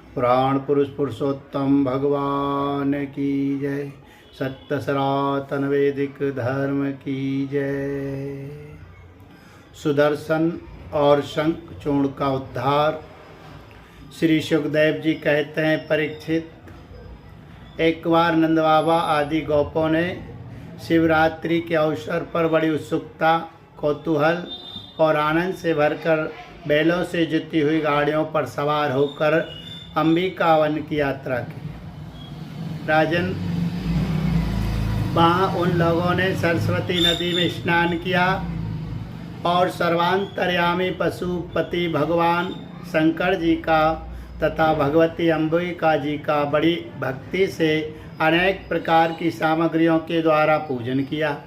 पुराण पुरुष पुरुषोत्तम भगवान की जय। सत्य सनातन वैदिक धर्म की जय। सुदर्शन और शंखचूर्ण का उद्धार। श्री सुखदेव जी कहते हैं, परीक्षित, एक बार नंद बाबा आदि गोपों ने शिवरात्रि के अवसर पर बड़ी उत्सुकता, कौतूहल और आनंद से भरकर बैलों से जुती हुई गाड़ियों पर सवार होकर अंबिका वन की यात्रा की। राजन, वहाँ उन लोगों ने सरस्वती नदी में स्नान किया और सर्वांतर्यामी पशुपति भगवान शंकर जी का तथा भगवती अंबिका जी का बड़ी भक्ति से अनेक प्रकार की सामग्रियों के द्वारा पूजन किया।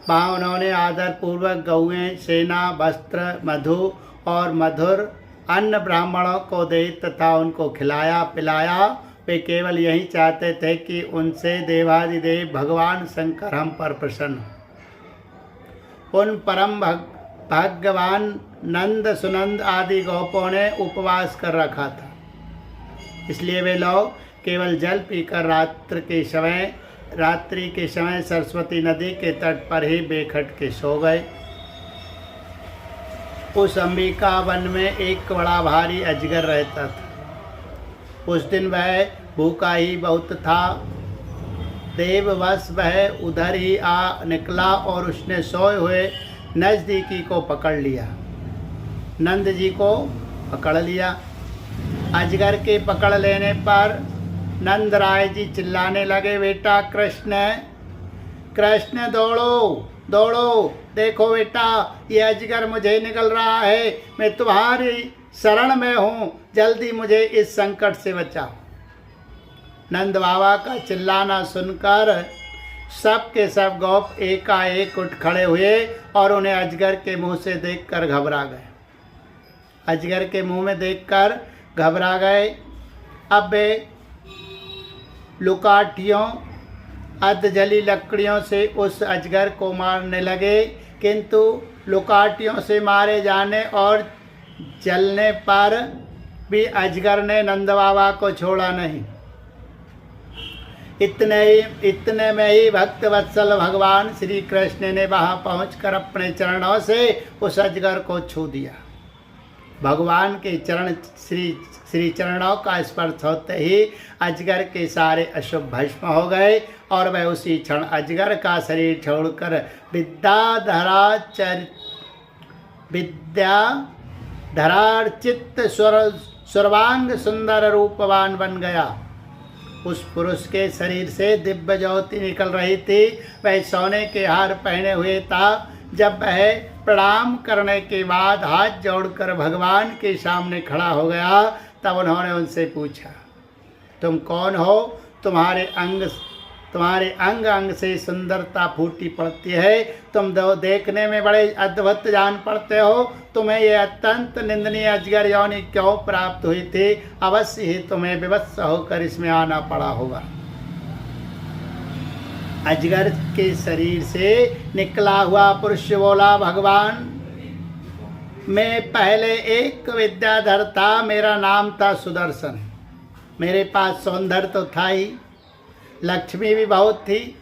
वहाँ उन्होंने आदरपूर्वक गौएं, सेना, वस्त्र, मधु और मधुर अन्न ब्राह्मणों को दे तथा उनको खिलाया पिलाया। वे केवल यही चाहते थे कि उनसे देवादिदेव भगवान शंकर हम पर प्रसन्न हो। उन परम भाग्यवान नंद, सुनंद आदि गोपों ने उपवास कर रखा था, इसलिए वे लोग केवल जल पीकर रात्रि के समय सरस्वती नदी के तट पर ही बेखट के सो गए। उस अंबिका वन में एक बड़ा भारी अजगर रहता था। उस दिन वह भूखा ही बहुत था। देववश वह उधर ही आ निकला और उसने सोए हुए नजदीकी को पकड़ लिया। नंद जी को पकड़ लिया। अजगर के पकड़ लेने पर नंद राय जी चिल्लाने लगे, बेटा कृष्ण, कृष्ण दौड़ो दौड़ो, देखो बेटा ये अजगर मुझे निकल रहा है, मैं तुम्हारी शरण में हूँ, जल्दी मुझे इस संकट से बचाओ। नंद बाबा का चिल्लाना सुनकर सब के सब गोप एकाएक उठ खड़े हुए और उन्हें अजगर के मुंह से देखकर घबरा गए। अजगर के मुंह में देखकर घबरा गए। अब वे लुकाठियों, अधजली लकड़ियों से उस अजगर को मारने लगे, किंतु लुकाठियों से मारे जाने और जलने पर भी अजगर ने नंद बाबा को छोड़ा नहीं। इतने में ही भक्त वत्सल भगवान श्री कृष्ण ने वहां पहुंचकर अपने चरणों से उस अजगर को छू दिया। भगवान के चरण श्री चरणों का स्पर्श होते ही अजगर के सारे अशुभ भस्म हो गए और वह उसी क्षण अजगर का शरीर छोड़कर विद्याधरार्चित सर्वांग सुंदर रूपवान बन गया। उस पुरुष के शरीर से दिव्य ज्योति निकल रही थी। वह सोने के हार पहने हुए था। जब वह प्रणाम करने के बाद हाथ जोड़कर भगवान के सामने खड़ा हो गया, तब उन्होंने उनसे पूछा, तुम कौन हो? तुम्हारे अंग अंग से सुंदरता फूटी पड़ती है। तुम देखने में बड़े अद्भुत जान पड़ते हो। तुम्हें यह अत्यंत निंदनीय अजगर योनि क्यों प्राप्त हुई थी? अवश्य ही तुम्हें विवश होकर इसमें आना पड़ा होगा। अजगर के शरीर से निकला हुआ पुरुष बोला, भगवान, मैं पहले एक विद्याधर था। मेरा नाम था सुदर्शन। मेरे पास सौंदर्य तो था ही, लक्ष्मी भी बहुत थी।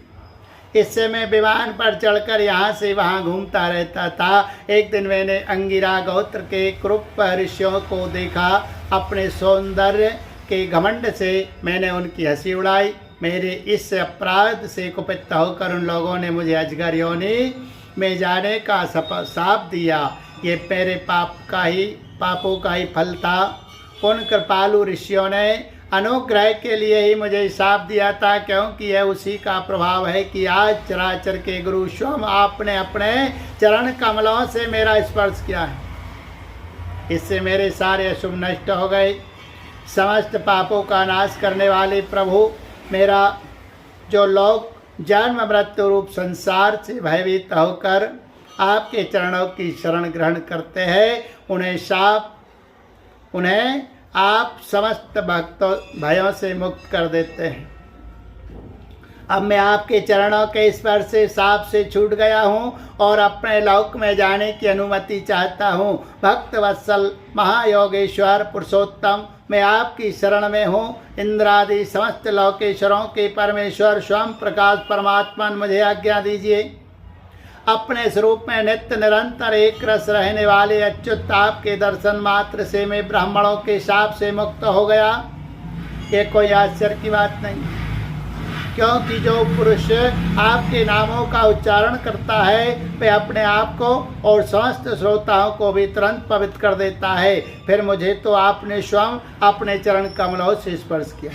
इससे मैं विमान पर चढ़कर यहाँ से वहाँ घूमता रहता था। एक दिन मैंने अंगिरा गोत्र के कृप ऋषियों को देखा। अपने सौंदर्य के घमंड से मैंने उनकी हंसी उड़ाई। मेरे इस अपराध से कुपित होकर उन लोगों ने मुझे अजगर योनि में जाने का शाप दिया। ये मेरे पापों का ही फल था। उन कृपालु ऋषियों ने अनुग्रह के लिए ही मुझे शाप दिया था, क्योंकि यह उसी का प्रभाव है कि आज चराचर के गुरु स्वयं आपने अपने चरण कमलों से मेरा स्पर्श किया है। इससे मेरे सारे अशुभ नष्ट हो गए। समस्त पापों का नाश करने वाले प्रभु, मेरा जो लोग जन्म मृत्यु रूप संसार से भयभीत होकर आपके चरणों की शरण ग्रहण करते हैं, उन्हें आप समस्त भयों से मुक्त कर देते हैं। अब मैं आपके चरणों के स्पर्श से साप से छूट गया हूँ और अपने लोक में जाने की अनुमति चाहता हूँ। भक्त वत्सल महायोगेश्वर पुरुषोत्तम, मैं आपकी शरण में हूँ। इंद्रादि समस्त लोकेश्वरों के परमेश्वर स्वयं प्रकाश परमात्मा, मुझे आज्ञा दीजिए। अपने स्वरूप में नित्य निरंतर एक रस रहने वाले अच्युत आपके दर्शन मात्र से मैं ब्राह्मणों के शाप से मुक्त हो गया। ये कोई आश्चर्य की बात नहीं, क्योंकि जो पुरुष आपके नामों का उच्चारण करता है वह अपने आप को और समस्त श्रोताओं को भी तुरंत पवित्र कर देता है। फिर मुझे तो आपने स्वयं अपने चरण कमलों से स्पर्श किया,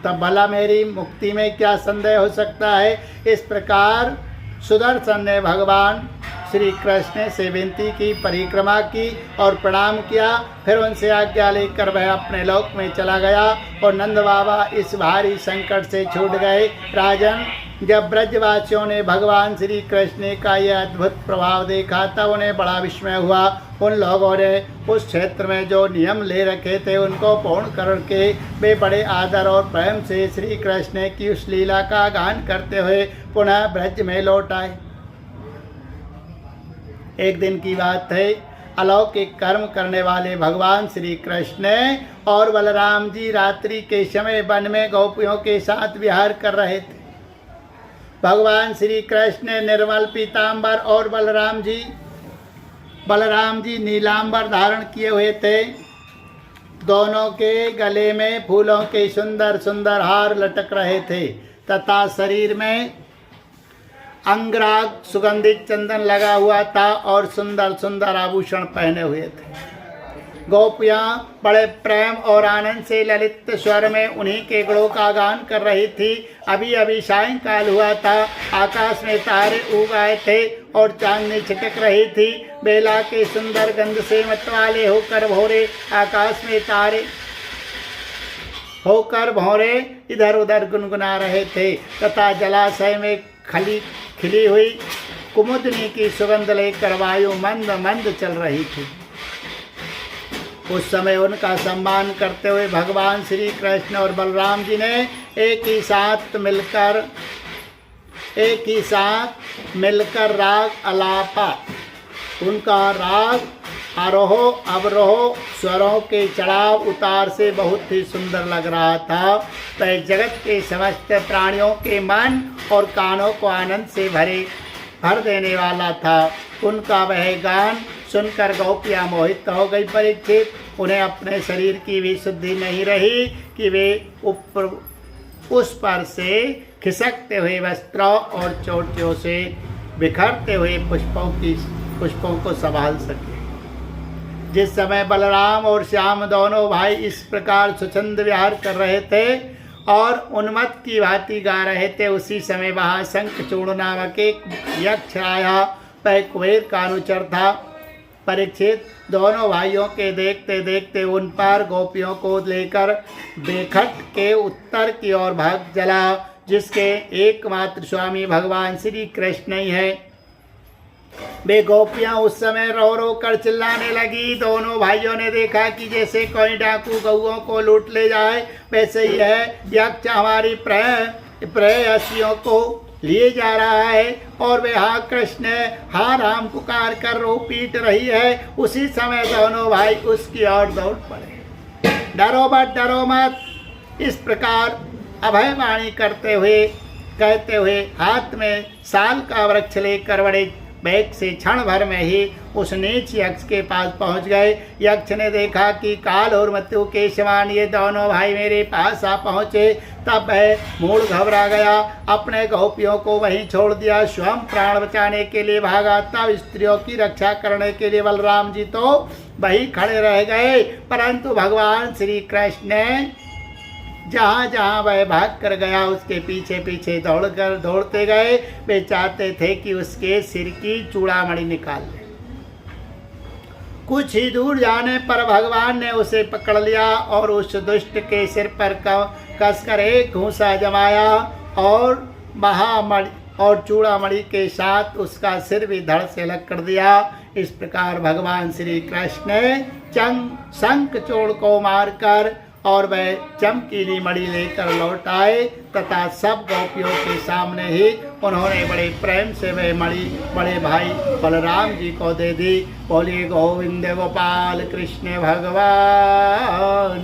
तब भला मेरी मुक्ति में क्या संदेह हो सकता है। इस प्रकार सुदर्शन ने भगवान श्री कृष्ण से विनती की, परिक्रमा की और प्रणाम किया। फिर उनसे आज्ञा लेकर वह अपने लोक में चला गया और नंद बाबा इस भारी संकट से छूट गए। राजन, जब ब्रजवासियों ने भगवान श्री कृष्ण का यह अद्भुत प्रभाव देखा तब उन्हें बड़ा विस्मय हुआ। उन लोगों ने उस क्षेत्र में जो नियम ले रखे थे उनको पूर्ण करके वे बड़े आदर और प्रेम से श्री कृष्ण की उस लीला का गान करते हुए पुनः ब्रज में लौट आए। एक दिन की बात है, अलौकिक कर्म करने वाले भगवान श्री कृष्ण और बलराम जी रात्रि के समय वन में गोपियों के साथ विहार कर रहे थे। भगवान श्री कृष्ण निर्मल पीतांबर और बलराम जी नीलांबर धारण किए हुए थे। दोनों के गले में फूलों के सुंदर सुंदर हार लटक रहे थे तथा शरीर में अंगराग सुगंधित चंदन लगा हुआ था और सुंदर सुंदर आभूषण पहने हुए थे। गोपियाँ बड़े प्रेम और आनंद से ललित स्वर में उन्हीं के गुणों का गान कर रही थी। अभी अभी सायंकाल हुआ था, आकाश में तारे उग आए थे और चांदनी छिटक रही थी। बेला के सुंदर गंध से मतवाले होकर भौरे आकाश में तारे होकर भौरे इधर उधर गुनगुना रहे थे तथा जलाशय में खिली हुई कुमुदनी की सुगंध लेकर वायु मंद मंद चल रही थी। उस समय उनका सम्मान करते हुए भगवान श्री कृष्ण और बलराम जी ने एक ही साथ मिलकर राग आलापा। उनका राग आरोह अवरोह स्वरों के चढ़ाव उतार से बहुत ही सुंदर लग रहा था। वह जगत के समस्त प्राणियों के मन और कानों को आनंद से भर देने वाला था। उनका वह गान सुनकर गोपियाँ मोहित हो गई। परीक्षित, उन्हें अपने शरीर की भी शुद्धि नहीं रही कि वे उस पर से खिसकते हुए वस्त्रों और चोटियों से बिखरते हुए पुष्पों को संभाल सके। जिस समय बलराम और श्याम दोनों भाई इस प्रकार स्वच्छंद विहार कर रहे थे और उन्मत्त की भांति गा रहे थे, उसी समय वहाँ शंखचूड़ नामक एक यक्ष आया। वह कुबेर का अनुचर था। परीक्षित, दोनों भाइयों के देखते देखते उन पर गोपियों को लेकर बेखट के उत्तर की ओर भाग चला, जिसके एकमात्र स्वामी भगवान श्री कृष्ण ही है। वे गोपियां उस समय रो रो कर चिल्लाने लगी। दोनों भाइयों ने देखा कि जैसे कोई डाकू गौओं को लूट ले जाए, वैसे ही है यक्ष हमारी प्रेयसियों को लिए जा रहा है और वे हाँ कृष्ण हाँ राम पुकार कर रो पीट रही है। उसी समय दोनों भाई उसकी ओर दौड़ पड़े। डरो मत, इस प्रकार अभयवाणी कहते हुए हाथ में साल का वृक्ष लेकर बड़े वेग से क्षण भर में ही उस नीच यक्ष के पास पहुंच गए। यक्ष ने देखा कि काल और मृत्यु के समान ये दोनों भाई मेरे पास आ पहुंचे, तब वह मूल घबरा गया, अपने गोपियों को वहीं छोड़ दिया, स्वयं प्राण बचाने के लिए भागा। तब स्त्रियों की रक्षा करने के लिए बलराम जी तो वहीं खड़े रह गए, परंतु भगवान श्री कृष्ण ने जहाँ जहाँ वह भाग कर गया उसके पीछे पीछे दौड़ते गए। वे चाहते थे कि उसके सिर की चूड़ामणि निकाल ले। कुछ ही दूर जाने पर भगवान ने उसे पकड़ लिया और उस दुष्ट के सिर पर कसकर एक घूंसा जमाया और महामणि और चूड़ामणि के साथ उसका सिर भी धड़ से अलग कर दिया। इस प्रकार भगवान श्री कृष्ण ने शंख चूड़ को मारकर और वह चमकीली मणि लेकर लौट आए तथा सब गोपियों के सामने ही उन्होंने बड़े प्रेम से वह मणि बड़े भाई बलराम जी को दे दी। बोलिए गोविंद गोपाल कृष्ण भगवान